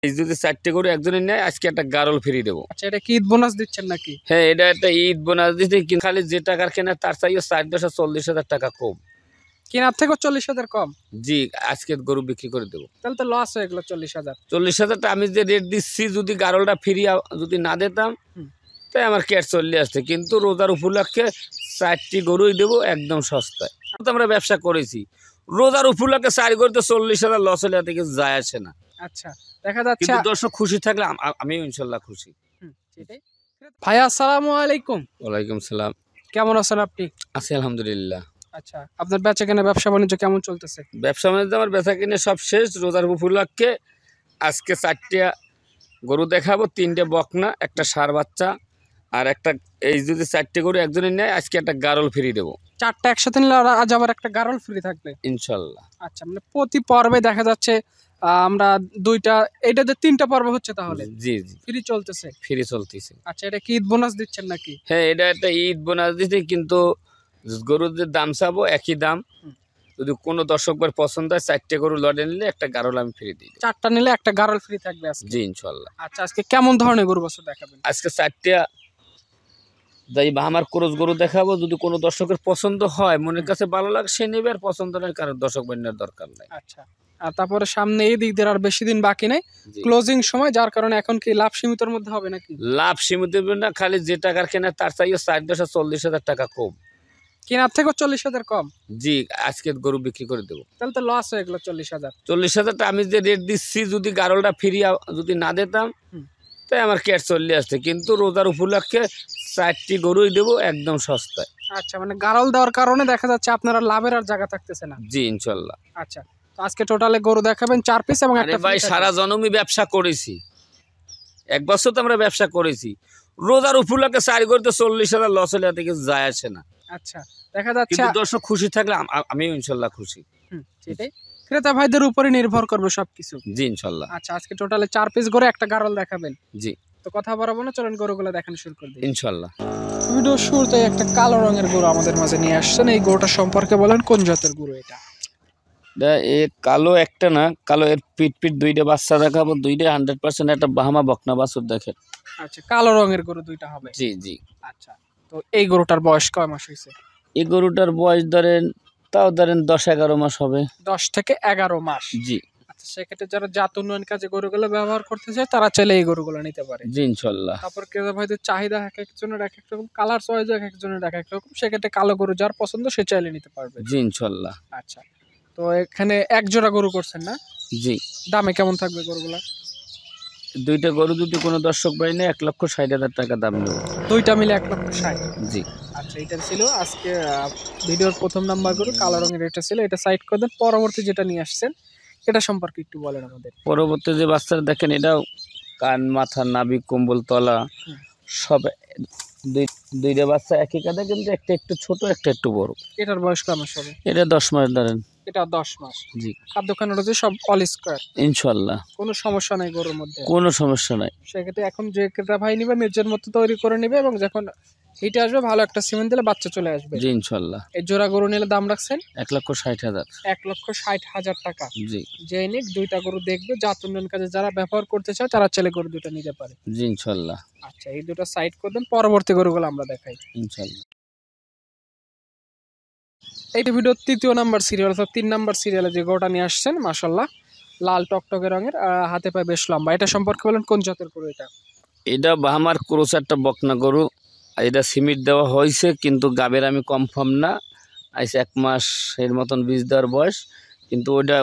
এই যদি 4টে গরু একজনের নেয় আজকে একটা গারল ফ্রি দেবো। আচ্ছা, এটা কি ঈদ বোনাস দিচ্ছেন নাকি? হ্যাঁ, এটা একটা ঈদ বোনাস দিতে, কিন্তু খালি যে টাকার কেনা তার চাইও 4,40,000 টাকা কম। কেনার থেকেও 40,000 কম? জি, আজকে গরু বিক্রি করে দেবো। তাহলে তো লস হয়ে গেল 40,000। 40,000 আমি যে রেট দিচ্ছি, যদি গারলটা ফ্রি যদি না দিতাম তাই আমার ক্যাশ চলে আসছে, কিন্তু রোজার উপলক্ষে 4টি গরুই দেবো একদম সস্তায়। তো আমরা ব্যবসা করেছি, রোজার উপলক্ষে 4 গরুতে 40,000 লস হলে থেকে যায় আসে না। আচ্ছা, দেখা যাচ্ছে কিন্তু দর্শক খুশি থাকলে আমিও ইনশাল্লাহ খুশি। ভাইয়া আসসালামু আলাইকুম। ওয়ালাইকুম সালাম। কেমন আছেন আপনি? আছি আলহামদুলিল্লাহ। আচ্ছা, আপনার বেচা কেনা ব্যবসা বাণিজ্য কেমন চলতেছে? ব্যবসা বাণিজ্য আমার বেচা কিনে সব শেষ। রোজার উপলক্ষে আজকে 4টে গরু দেখাবো, 3টে বকনা, একটা ষাঁড় বাচ্চা আর একটা। এই যদি 4টে গরু একজনের নেয় আজকে একটা গারল ফ্রি দেবো। 4টা একসাথে নিলে আজ আবার একটা গারল ফ্রি থাকবে ইনশাল্লাহ। আচ্ছা, মানে প্রতি পর্বে দেখা যাচ্ছে আমরা দুইটা, এইটাতে 3টা পর্ব হচ্ছে, তাহলে জি জি ফ্রি চলতেছে। ফ্রি চলতেছে। আচ্ছা, এটা কি ঈদ বোনাস দিচ্ছেন নাকি? হ্যাঁ, এটা একটা ঈদ বোনাস দিতে, কিন্তু গরুদের দাম চাবো একই দাম। যদি কোনো দর্শকবার পছন্দ হয় 4টে গরু লটে নিলে একটা গারল আমি ফ্রি দিই। 4টা নিলে একটা গারল ফ্রি থাকবে আজকে? জি ইনশাল্লাহ। আচ্ছা, আজকে কেমন ধরনের গরু বাছুর দেখাবেন? আজকে 4টে যাই আমার ক্রোজ গরু দেখাবো। যদি কোনো দর্শকের পছন্দ হয়, মনের কাছে ভালো লাগে, সে নেবে, আর পছন্দ নয় কারণ দর্শক বান্যার দরকার নাই। আচ্ছা, আর তারপরে সামনে এই দিক দিয়ে আর বেশি দিন বাকি নেই, ক্লোজিং সময়, যার কারণে এখন কি লাভ সীমিতর মধ্যে হবে নাকি? লাভ সীমিত না, খালি যে টাকার কেনা তার চাইও 4,40,000 টাকা কম। কেনার থেকেও 40,000 কম? জি, আজকে গরু বিক্রি করে দেবো। তাহলে তো লস হয়ে গেল 40,000। 40,000 আমি যে রেট দিচ্ছি, যদি গারলটা ফ্রি যদি না দিতাম তাই আমার ক্যাশ চলে আসছে, কিন্তু রোজার উপলক্ষে 4টি গরুই দেবো একদম সস্তায়। আচ্ছা, মানে গারল দেওয়ার কারণে দেখা যাচ্ছে আপনারা লাভের আর জায়গা থাকতেছে না। জি ইনশাল্লাহ। আচ্ছা, তো আজকে টোটালে গরু দেখাবেন 4 পিস এবং একটা। ভাই, সারা জনমই ব্যবসা করেছি, 1 বছর তো আমরা ব্যবসা করেছি। রোজার উপলক্ষে 4 গরুতে 40,000 লস হলে থেকে যায় আসে না। আচ্ছা, দেখা যাচ্ছে কিন্তু দর্শক খুশি থাকলে আমিও ইনশাল্লাহ খুশি। সেটাই, ক্রেতা ভাইদের উপরে নির্ভর করবে সবকিছু। জি ইনশাল্লাহ। আচ্ছা, আজকে টোটালে 4 পিস করে একটা গারল দেখাবেন? জি। তো কথা বাড়াবো না, চলেন গরুগুলো দেখানো শুরু করে দিই ইনশাল্লাহ। ভিডিও শুরুতে একটা কালো রঙের গরু আমাদের মাঝে নিয়ে আসছেন। এই গরুটা সম্পর্কে বলেন, কোন জাতের গরু এটা? এ কালো একটা না, কালো এর পিট 2টা বাচ্চা দেখাবো, 2টা 100% একটা বাহামা বকনা বাছুর দেখেন। আচ্ছা, কালো রঙের গরু 2টা হবে? জি জি। আচ্ছা, তো এই গরুটার বয়স কয় মাস হয়েছে? এই গরুটার বয়স ধরেন 10-11 মাস হবে। 10 থেকে 11 মাস? জি। আচ্ছা, সেক্ষেত্রে যারা জাত উন্নয়ন কাজে গরুগুলো ব্যবহার করতে চায় তারা চাইলে এই গরুগুলো নিতে পারে? জি ইনশাল্লাহ। তারপর ক্রেতা ভাইদের চাহিদা এক একজনের এক এক রকম, কালার চয়েস এক একজনের এক এক রকম, সেক্ষেত্রে কালো গরু যার পছন্দ সে চাইলে নিতে পারবে? জি ইনশাল্লাহ। আচ্ছা, তো এখানে এক জোড়া গরু করছেন না? জি। দামে কেমন থাকবে গরুগুলা? 2টা গরু যদি কোনো দর্শক ভাই নেয় 1,60,000 টাকা দাম নেব। 2টা মিলে 1,60,000? জি। আচ্ছা, এটা ছিল আজকে ভিডিওর প্রথম নাম্বার গরু, কালো রঙের এটা ছিল, এটা সাইড করে দেন। পরবর্তী যেটা নিয়ে আসছেন এটা সম্পর্কে একটু বলেন আমাদের। পরবর্তী যে বাচ্চারা দেখেন, এটাও কান, মাথা, নাভি, কম্বল, তলা সব 2টা বাচ্চা একই কাঁধে, কিন্তু একটা একটু ছোট একটা একটু বড়। এটার বয়স কয় মাস হবে? এটা 10 মাস ধরেন। এটা 10 মাস? জি। খাদ্যখানা রয়েছে সব অল স্কয়ার? ইনশাল্লাহ। কোনো সমস্যা নাই গরুর মধ্যে? কোনো সমস্যা নাই। সেক্ষেত্রে এখন যে ক্রেতা ভাই নিবে নিজের মতো তৈরি করে নিবে, এবং যখন হিটে আসবে ভালো একটা সিমেন্ট দিলে বাচ্চা চলে আসবে? জি ইনশাল্লাহ। এই জোড়া গরু নিলে দাম রাখছেন 1,60,000। 1,60,000 টাকা? জি। যে নিক 2টা গরু দেখবে, জাত উন্নয়ন কাজে যারা ব্যবহার করতে চায় তারা চাইলে গরু 2টা নিতে পারে? জি ইনশাল্লাহ। আচ্ছা, এই 2টা সাইড করে দেন, পরবর্তী গরুগুলো আমরা দেখাই ইনশাল্লাহ। এইটা ভিডিও 3য় নাম্বার সিরিয়াল, অর্থাৎ 3 নাম্বার সিরিয়ালে যে গরুটা নিয়ে আসছেন, মাশাআল্লাহ লাল টকটকে রঙের, হাতে পায়ে বেশ লম্বা। এটা সম্পর্কে বলেন, কোন জাতের গরু এটা? এটা বাহামার ক্রোস একটা বকনা গরু। এটা সিমিট দেওয়া হয়েছে, কিন্তু গাবের আমি কনফার্ম না। আইসে 1 মাস এর মতন বীজ দেওয়ার বয়স, কিন্তু ওইটা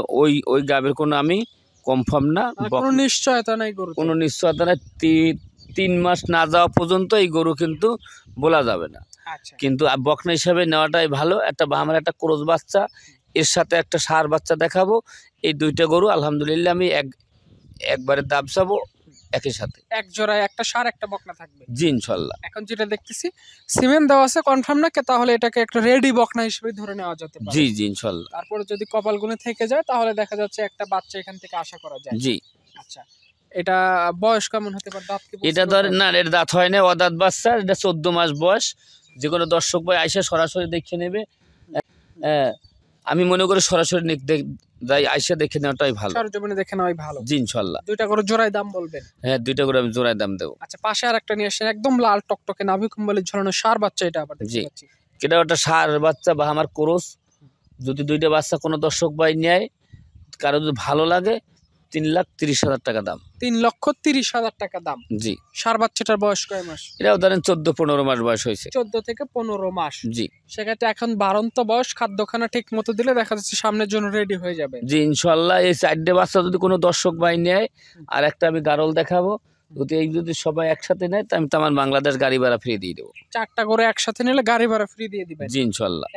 ওই গাবের কোনো আমি কনফার্ম না। কোনো নিশ্চয়তা নাই গরু? কোনো নিশ্চয়তা নাই। 3 মাস না যাওয়া পর্যন্ত এই গরু কিন্তু বলা যাবে না। আচ্ছা, কিন্তু বকনা হিসাবে নেওয়াটাই ভালো। একটা বাহামার একটা ক্রোস বাচ্চা, এর সাথে একটা ষাঁড় বাচ্চা দেখাবো। এই 2টা গরু আলহামদুলিল্লাহ আমি একবারে দাম চাবো একই সাথে। এক জোড়ায় একটা ষাঁড় একটা বকনা থাকবে? জি ইনশাল্লাহ। এখন যেটা দেখতেছি সিমেন্ট দেওয়া আছে, কনফার্ম না, তাহলে এটাকে একটা রেডি বকনা হিসেবে ধরে নেওয়া যেতে পারে? জি জি ইনশাল্লাহ। তারপরে যদি কপাল গুনে থেকে যায় তাহলে দেখা যাচ্ছে একটা বাচ্চা এখান থেকে আশা করা যায়? জি। আচ্ছা, এটা বয়স কেমন হতে পারে? দাঁত কি? এটা ধরেন না, এর দাঁত হয় না, অদাঁত বাচ্চা। এটা 14 মাস বয়স। যে কোনো দর্শক ভাই আইসা সরাসরি দেখে নেবে। আমি মনে করি সরাসরি যাই আইসা দেখে নেওয়াটাই ভালো। সরজমিনে দেখে নেওয়াই ভালো। জি ইনশাল্লাহ। দুইটা করে জোড়ায় দাম বলবেন? হ্যাঁ, দুইটা করে আমি জোড়ায় দাম দেবো। আচ্ছা, পাশে আর একটা নিয়ে আসেন, একদম লাল টকটকে নাভি কম্বলের ঝোলানো ষাঁড় বাচ্চা, এটা আবার দেখতে জি। পাচ্ছি। এটা একটা ষাঁড় বাচ্চা বা আমার ক্রস। যদি দুইটা বাচ্চা কোনো দর্শক ভাই নেয়, কারো যদি ভালো লাগে, 3,30,000 টাকা দাম। 3,30,000 টাকা দাম। জি। ষাঁড় বাচ্চাটার বয়স কয় মাস? এটাও ধরেন 14-15 মাস বয়স হয়েছে। 14 থেকে 15 মাস। জি। সেক্ষেত্রে এখন বাড়ন্ত বয়স, খাদ্যখানা ঠিক মতো দিলে দেখা যাচ্ছে সামনের জন্য রেডি হয়ে যাবে। জি ইনশাল্লাহ। এই 4টে বাচ্চা যদি কোনো দর্শক ভাই নেয়, আর একটা আমি গারল দেখাবো, যদি সবাই একসাথে নেয়, আমি তো আমার বাংলাদেশ গাড়ি ভাড়া ফ্রি দিয়ে দেবো। 4টা করে একসাথে নিলে গাড়ি ভাড়া ফ্রি দিয়ে দিবেন? জি ইনশাল্লাহ।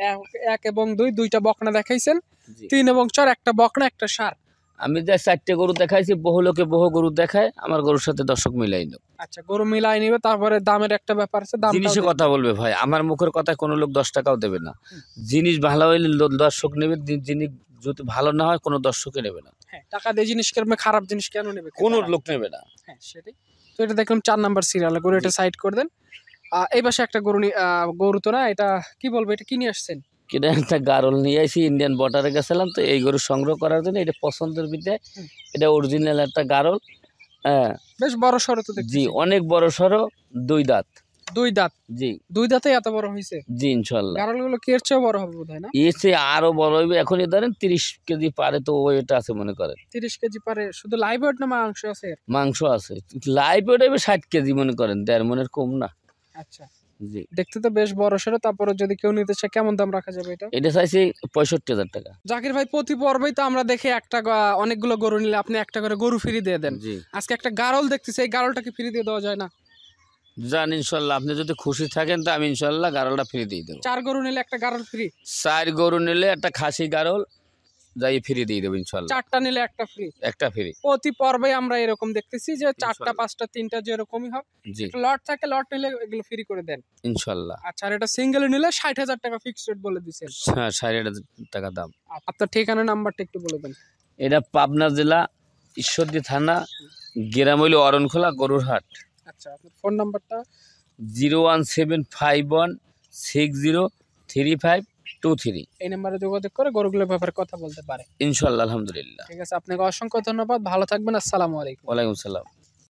1 এবং 2 দুইটা বকনা দেখাইছেন, জি। 3 এবং 4 একটা বকনা একটা ষাঁড়। আমি যে 4টে গরু দেখাইছি, বহু লোকে বহু গরু দেখায়, আমার গরুর সাথে দর্শক মিলাই নেব। আচ্ছা, গরু মিলাই নিবে, তারপরে দামের একটা ব্যাপার আছে, দাম জিনিসে কথা বলবে ভাই, আমার মুখের কথায় কোনো লোক 10 টাকাও দেবে না। জিনিস ভালো হইলে দর্শক নেবে, জিনিস যদি ভালো না হয় কোনো দর্শকে নেবে না। হ্যাঁ, টাকা দিয়ে জিনিস কিনবে, খারাপ জিনিস কেন নেবে? কোনো লোক নেবে না। হ্যাঁ সেটাই। তো এটা দেখলাম 4 নাম্বার সিরিয়াল গরু, এটা সাইড করে দেন। এই পাশে একটা গরু গরু তো না, এটা কি বলবো, এটা কি নিয়ে আসছেন? কিনা একটা গারল নিয়ে আসি, ইন্ডিয়ান বর্ডারে গেছিলাম, তো এই গরু সংগ্রহ করার জন্য। এটা পছন্দের বিদে, এটা অরিজিনাল একটা গারল। হ্যাঁ, বেশ বড় সড়ো তো দেখছি। জি, অনেক বড় সড়ো, 2 দাঁত। 2 দাঁত? জি। 2 দাঁতে এত বড় হয়েছে? জি ইনশাল্লাহ। গারলগুলো কি এর চেয়ে বড় হবে বোধহয় না? এর চেয়ে আরো বড় হইবে। এখনই ধরেন 30 কেজি পারে, তো ওয়েট আছে মনে করেন। 30 কেজি পারে? শুধু লাইভ ওয়েট না মাংস আছে এর? মাংস আছে, লাইভ ওয়েট হইবে 60 কেজি মনে করেন, 1.5 মনের কম না। আচ্ছা, জি। দেখতে তো বেশ বড় সড়ো। তারপরে যদি কেউ নিতে চায়, কেমন দাম রাখা যাবে এটা? এটা চাইছি 65,000 টাকা। জাকির ভাই, প্রতি পর্বেই তো আমরা দেখি অনেকগুলো গরু নিলে আপনি একটা করে গরু ফ্রি দিয়ে দেন। জি। আজকে একটা গারল দেখতেছি, এই গারলটা কি ফ্রি দিয়ে দেওয়া যায় না? জান ইনশাল্লাহ, আপনি যদি খুশি থাকেন তো আমি ইনশাল্লাহ গারলটা ফ্রি দিয়ে দেবো। 4 গরু নিলে একটা গারল ফ্রি? 4 গরু নিলে একটা খাসি গারল যাই ফ্রি দিয়ে দেবো ইনশাল্লাহ। 4টা নিলে একটা ফ্রি? একটা ফ্রি। প্রতি পর্বে আমরা এরকম দেখতেছি যে 4টা 5টা 3টা যেরকমই হোক, জি লট থাকে, লট নিলে এগুলো ফ্রি করে দেন ইনশাল্লাহ। আচ্ছা, আর এটা সিঙ্গেল নিলে 60,000 টাকা ফিক্সড রেট বলে দিছেন? হ্যাঁ, 60,000 টাকা দাম। আপনার ঠিকানা নাম্বারটা একটু বলে দেন। এটা পাবনা জেলা, ঈশ্বরদী থানা, গ্রাম হইল অরণখোলা, গরুর হাট। আচ্ছা, আপনার ফোন নাম্বারটা? 01751603523। এই নাম্বারে যোগাযোগ করে গরুগুলোর ব্যাপারে কথা বলতে পারে ইনশাল্লাহ। আলহামদুলিল্লাহ। ঠিক আছে, আপনাকে অসংখ্য ধন্যবাদ, ভালো থাকবেন, আসসালামু আলাইকুম। ওয়ালাইকুম সালাম।